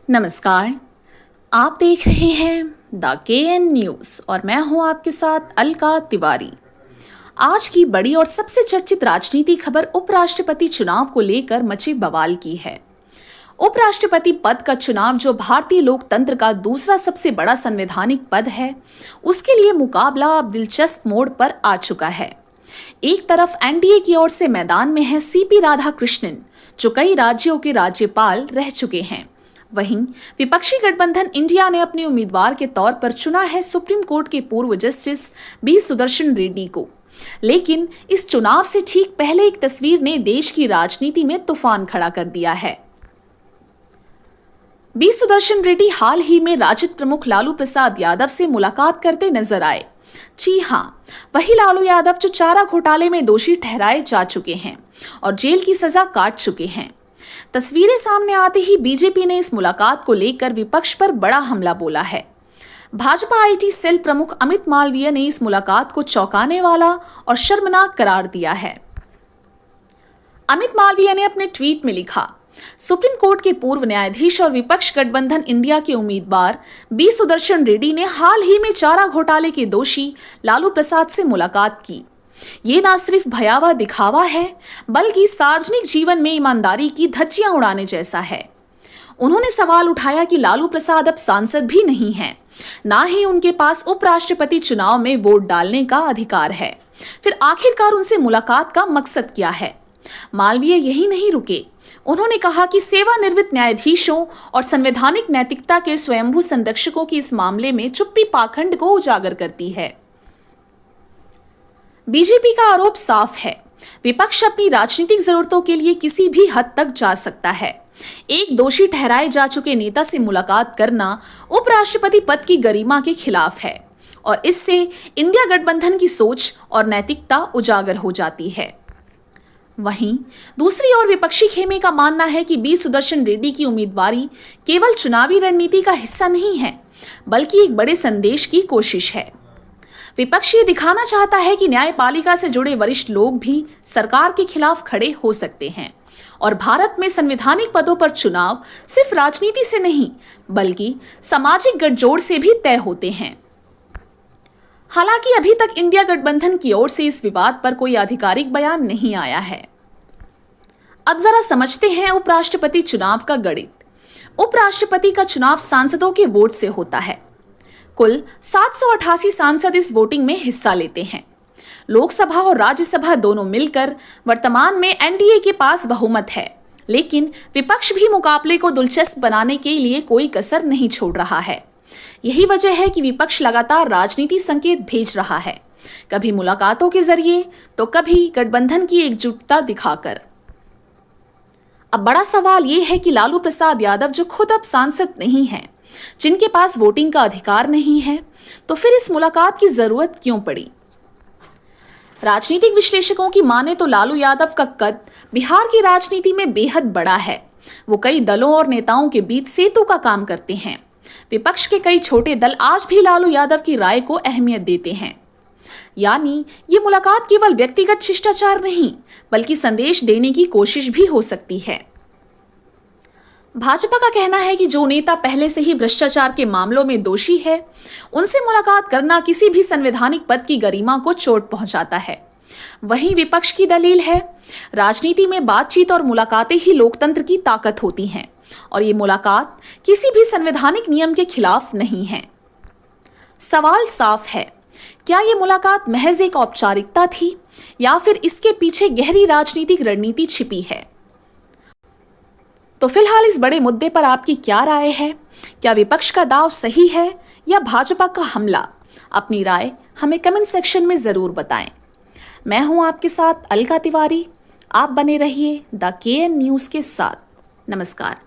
नमस्कार। आप देख रहे हैं द KN न्यूज़ और मैं हूं आपके साथ अलका तिवारी। आज की बड़ी और सबसे चर्चित राजनीति खबर उपराष्ट्रपति चुनाव को लेकर मचे बवाल की है। उपराष्ट्रपति पद का चुनाव, जो भारतीय लोकतंत्र का दूसरा सबसे बड़ा संवैधानिक पद है, उसके लिए मुकाबला अब दिलचस्प मोड़ पर आ चुका है। एक तरफ एनडीए की ओर से मैदान में है CP राधाकृष्णन, जो कई राज्यों के राज्यपाल रह चुके हैं। वहीं विपक्षी गठबंधन इंडिया ने अपने उम्मीदवार के तौर पर चुना है सुप्रीम कोर्ट के पूर्व जस्टिस बी सुदर्शन रेड्डी को। लेकिन इस चुनाव से ठीक पहले एक तस्वीर ने देश की राजनीति में तूफान खड़ा कर दिया है। बी सुदर्शन रेड्डी हाल ही में राजद प्रमुख लालू प्रसाद यादव से मुलाकात करते नजर आए। जी हां, वही लालू यादव जो चारा घोटाले में दोषी ठहराए जा चुके हैं और जेल की सजा काट चुके हैं। तस्वीरें सामने आते ही बीजेपी ने इस मुलाकात को लेकर विपक्ष पर बड़ा हमला बोला है। भाजपा IT सेल प्रमुख अमित मालवीय ने इस मुलाकात को चौंकाने वाला और शर्मनाक करार दिया है। अमित मालवीय ने अपने ट्वीट में लिखा, सुप्रीम कोर्ट के पूर्व न्यायाधीश और विपक्ष गठबंधन इंडिया के उम्मीदवार बी सुदर्शन रेड्डी ने हाल ही में चारा घोटाले के दोषी लालू प्रसाद से मुलाकात की। ये ना सिर्फ भयावह दिखावा है, बल्कि सार्वजनिक जीवन में ईमानदारी की धज्जियां उड़ाने जैसा है। उन्होंने सवाल उठाया कि लालू प्रसाद अब सांसद भी नहीं हैं, ना ही उनके पास उपराष्ट्रपति चुनाव में वोट डालने का अधिकार है। फिर आखिरकार उनसे मुलाकात का मकसद क्या है? मालवीय यही नहीं रुके। उन्होंने कहा कि सेवानिवृत्त न्यायाधीशों और संवैधानिक नैतिकता के स्वयंभू संरक्षकों की इस मामले में चुप्पी पाखंड को उजागर करती है। बीजेपी का आरोप साफ है, विपक्ष अपनी राजनीतिक जरूरतों के लिए किसी भी हद तक जा सकता है। एक दोषी ठहराए जा चुके नेता से मुलाकात करना उपराष्ट्रपति पद की गरिमा के खिलाफ है और इससे इंडिया गठबंधन की सोच और नैतिकता उजागर हो जाती है। वहीं दूसरी ओर विपक्षी खेमे का मानना है कि बी सुदर्शन रेड्डी की उम्मीदवारी केवल चुनावी रणनीति का हिस्सा नहीं है, बल्कि एक बड़े संदेश की कोशिश है। विपक्ष ये दिखाना चाहता है कि न्यायपालिका से जुड़े वरिष्ठ लोग भी सरकार के खिलाफ खड़े हो सकते हैं और भारत में संवैधानिक पदों पर चुनाव सिर्फ राजनीति से नहीं, बल्कि सामाजिक गठजोड़ से भी तय होते हैं। हालांकि अभी तक इंडिया गठबंधन की ओर से इस विवाद पर कोई आधिकारिक बयान नहीं आया है। अब जरा समझते हैं उपराष्ट्रपति चुनाव का गणित। उपराष्ट्रपति का चुनाव सांसदों के वोट से होता है। कुल 788 सांसद इस वोटिंग में हिस्सा लेते हैं। लोकसभा और राज्यसभा दोनों मिलकर वर्तमान में एनडीए के पास बहुमत है, लेकिन विपक्ष भी मुकाबले को दिलचस्प बनाने के लिए कोई कसर नहीं छोड़ रहा है। यही वजह है कि विपक्ष लगातार राजनीति संकेत भेज रहा है, कभी मुलाकातों के जरिए तो कभी गठबंधन की एकजुटता दिखाकर। अब बड़ा सवाल ये है कि लालू प्रसाद यादव, जो खुद अब सांसद नहीं हैं, जिनके पास वोटिंग का अधिकार नहीं है, तो फिर इस मुलाकात की जरूरत क्यों पड़ी? राजनीतिक विश्लेषकों की माने तो लालू यादव का कद बिहार की राजनीति में बेहद बड़ा है। वो कई दलों और नेताओं के बीच सेतु का काम करते हैं। विपक्ष के कई छोटे दल आज भी लालू यादव की राय को अहमियत देते हैं। यानी ये मुलाकात केवल व्यक्तिगत शिष्टाचार नहीं, बल्कि संदेश देने की कोशिश भी हो सकती है। भाजपा का कहना है कि जो नेता पहले से ही भ्रष्टाचार के मामलों में दोषी है, उनसे मुलाकात करना किसी भी संवैधानिक पद की गरिमा को चोट पहुंचाता है। वहीं विपक्ष की दलील है, राजनीति में बातचीत और मुलाकातें ही लोकतंत्र की ताकत होती हैं और ये मुलाकात किसी भी संवैधानिक नियम के खिलाफ नहीं है। सवाल साफ है, क्या ये मुलाकात महज एक औपचारिकता थी या फिर इसके पीछे गहरी राजनीतिक रणनीति छिपी है? तो फिलहाल इस बड़े मुद्दे पर आपकी क्या राय है? क्या विपक्ष का दांव सही है या भाजपा का हमला? अपनी राय हमें कमेंट सेक्शन में जरूर बताएं। मैं हूं आपके साथ अलका तिवारी। आप बने रहिए द KN न्यूज़ के साथ। नमस्कार।